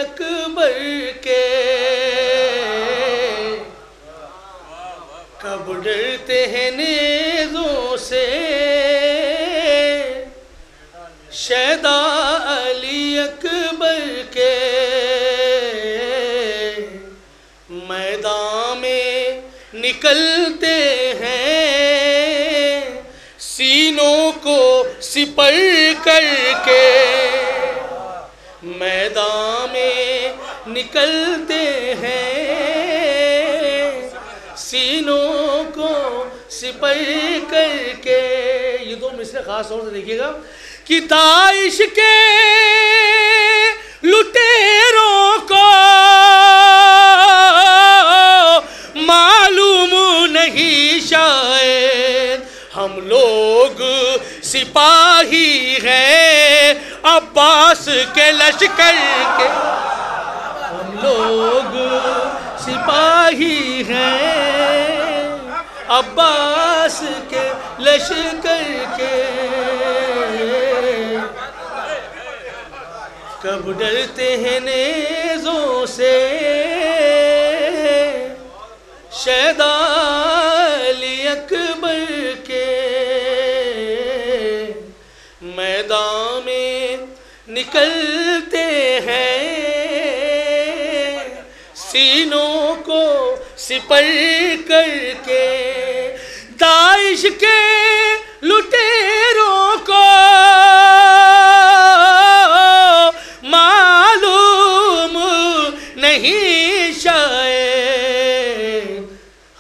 اکبر کے کب ڈرتے ہیں نیزوں سے شیدا علی اکبر کے میدان میں نکلتے ہیں سینوں کو سپر کر کے میدان میں نکلتے ہیں سینوں کو سپر کر کے. یہ دو مصرع خاص طور سے دیکھیے گا کہ داعش کے لٹیروں کو معلوم نہیں شاید ہم لوگ سپاہی ہیں عباس کے لشکر کے. ہم لوگ سپاہی ہیں عباس کے لشکر کے. کب ڈرتے ہیں نیزوں سے شیدا علی اکبر کے میدان میں نکلتے ہیں سینوں کو سپر کر کے. داعش کے لٹیروں کو معلوم نہیں شاید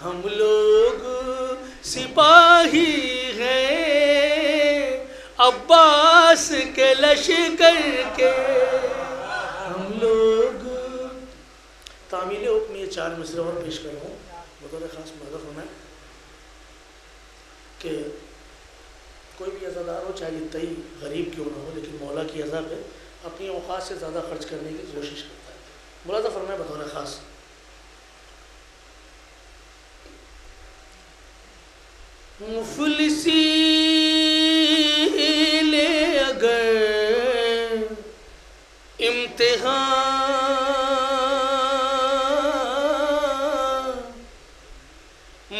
ہم لوگ سپاہی ہیں عباس کے لشکر کے. ہم لوگ تعمیل حکم یہ 4 مصرع اور پیش کر رہا ہوں بطور خاص مدد ہونا ہے کہ کوئی بھی عزادار ہو چاہے اتنی غریب کیوں نہ ہو لیکن مولا کی عزا پہ اپنی اوقات سے زیادہ خرچ کرنے کی کوشش کرتا ہے. ملاحظہ فرمائے بطور خاص مفلسی لے اگر امتحان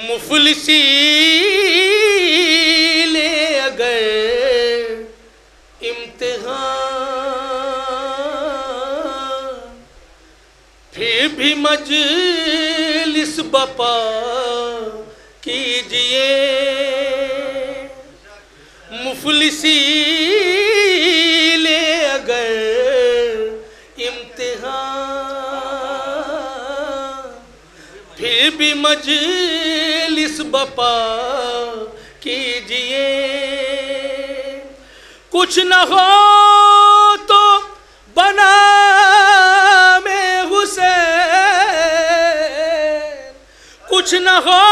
مفلسی لے اگر امتحان پھر بھی مجلس بپا کیجئے. مفلسی لے اگر امتحان پھر بھی مجلس بپا کیجئے. کچھ نہ ہو تو بنا میں حسین کچھ نہ ہو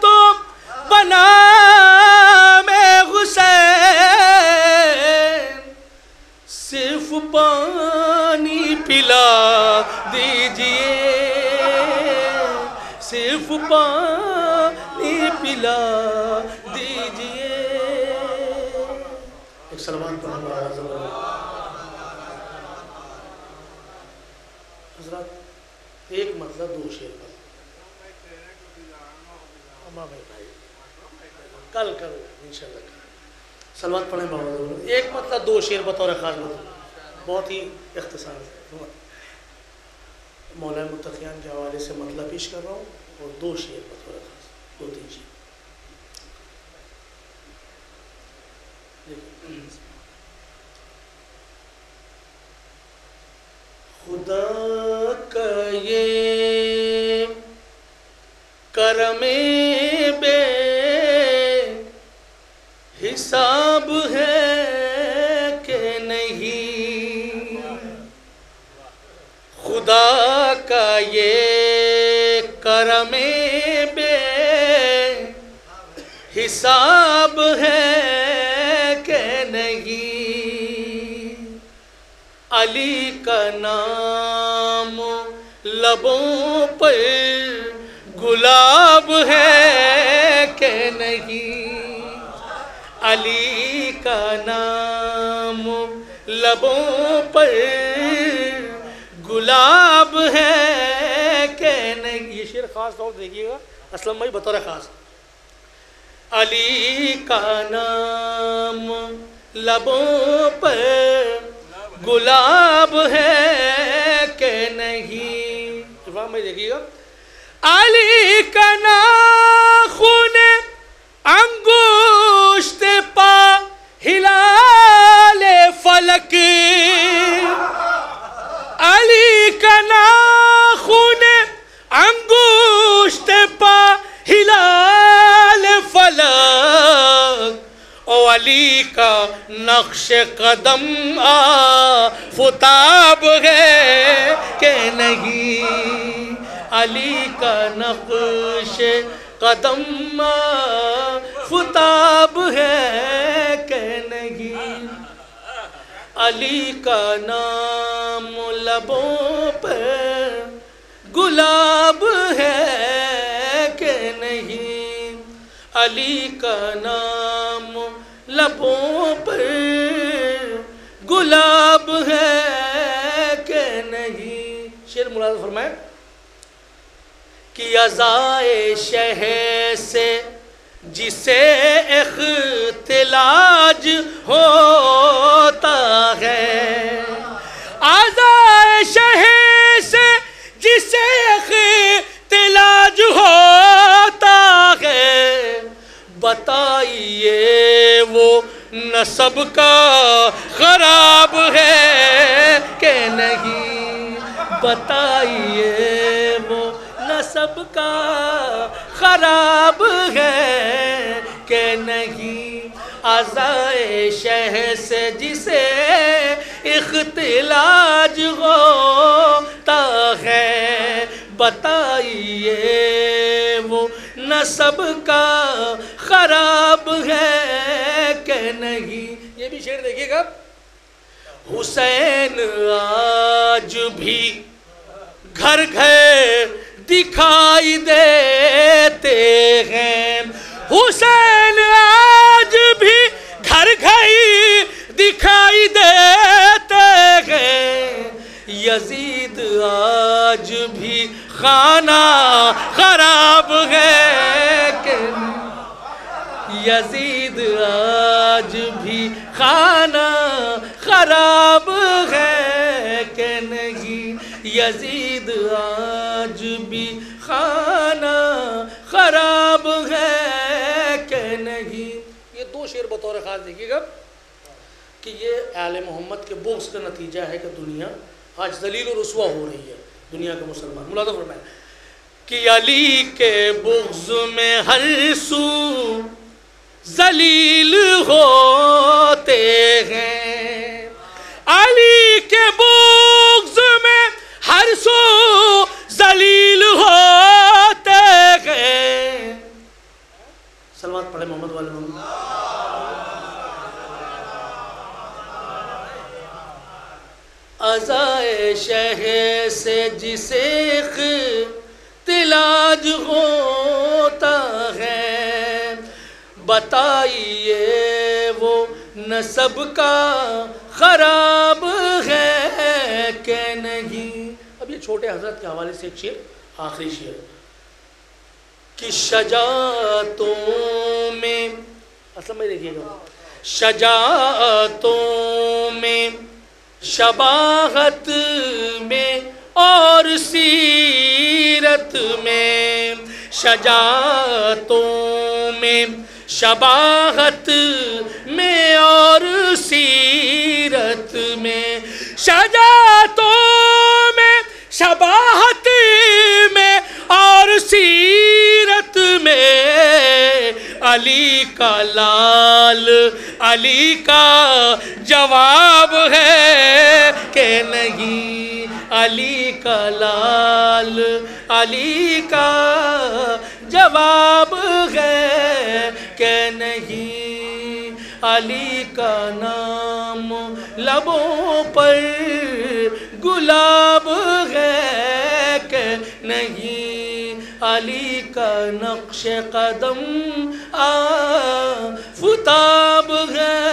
تو بنا میں حسین صرف پانی پلا دیجئے صرف پانی پلا دیجئے. ایک سلمان پڑھا حضرات ایک مطلب 2 شعر پر کل کرو انشاءاللہ. سلوات پڑھیں بابا. ایک مطلب 2 شعر بطور خاص بہت ہی اختصار ہے. مولا متقیان کے حوالے سے مطلب پیش کر رہا ہوں اور 2 شعر بطور خاص 2-3 شعر. خدا کا یہ کرم بے حساب ہے کہ نہیں خدا کا یہ کرم بے حساب ہے کہ نہیں. علی کا نام لبوں پر گلاب ہے کہ نہیں علی کا نام لبوں پر گلاب ہے کہ نہیں. یہ شعر خاص طور دیکھیے گا اسلم بھائی بطور خاص. علی کا نام لبوں پر گلاب ہے کہ نہیں. عرفان بھائی دیکھیے گا. علی کا ناخن انگشت پا ہلال فلک. علی کا ناخن انگشت پا ہلال فلک. او علی کا نقش قدم آفتاب ہے کہ نہیں. علی کا نقش قدم آفتاب ہے کہ نہیں. علی کا نام لبوں پر گلاب ہے کہ نہیں. علی کا نام لبوں پر گلاب ہے کہ نہیں. شعر ملاحظہ فرمائے. کہ ازائے شہ سے جسے اختلاج ہوتا ہے. ازائے شہ سے جسے اختلاج ہوتا ہے. بتائیے وہ نسب کا خراب ہے کہ نہیں. بتائیے وہ نسب کا خراب ہے کہ نہیں. ازائے شہ سے جسے اختلاج ہوتا ہے. بتائیے وہ نسب کا خراب ہے کہ نہیں. یہ بھی شعر دیکھیے گا. حسین آج بھی گھر گھر دکھائی دیتے ہیں. حسین آج بھی گھر گھر دکھائی دیتے ہیں. یزید آج بھی خانہ خراب ہے کہ یزید آج بھی خانہ خراب ہے کہ نہیں. یزید آج بھی خانہ خراب ہے کہ نہیں. یہ دو شعر بطور خاص دیکھیے گا کہ یہ آل محمد کے بغض کا نتیجہ ہے کہ دنیا آج ذلیل و رسوا ہو رہی ہے. دنیا کے مسلمان ملاحظہ فرمائیں کہ علی کے بغض میں ہر سو ذلیل ہوتے ہیں. علی کے بغض میں ہر سو ذلیل ہوتے ہیں. صلوات پڑھے محمد والے محمد. ازائے شہ سے جسے اختلاج ہوتا ہے. بتائیے وہ نسب کا خراب ہے کہ نہیں. اب یہ چھوٹے حضرت کے حوالے سے ایک شعر, آخری شعر. کہ شجاعتوں میں اصل میں دیکھیے گا. شجاعتوں میں شباہت میں اور سیرت میں. شجاعتوں میں شباہت میں اور سیرت میں. شجاعتوں میں شباہت میں اور سیرت میں. علی کا لال علی کا جواب ہے کہ نہیں. علی کا لال علی کا جواب ہے کہ نہیں. علی کا نام لبوں پر گلاب ہے کہ نہیں. علی کا نقش قدم آفتاب ہے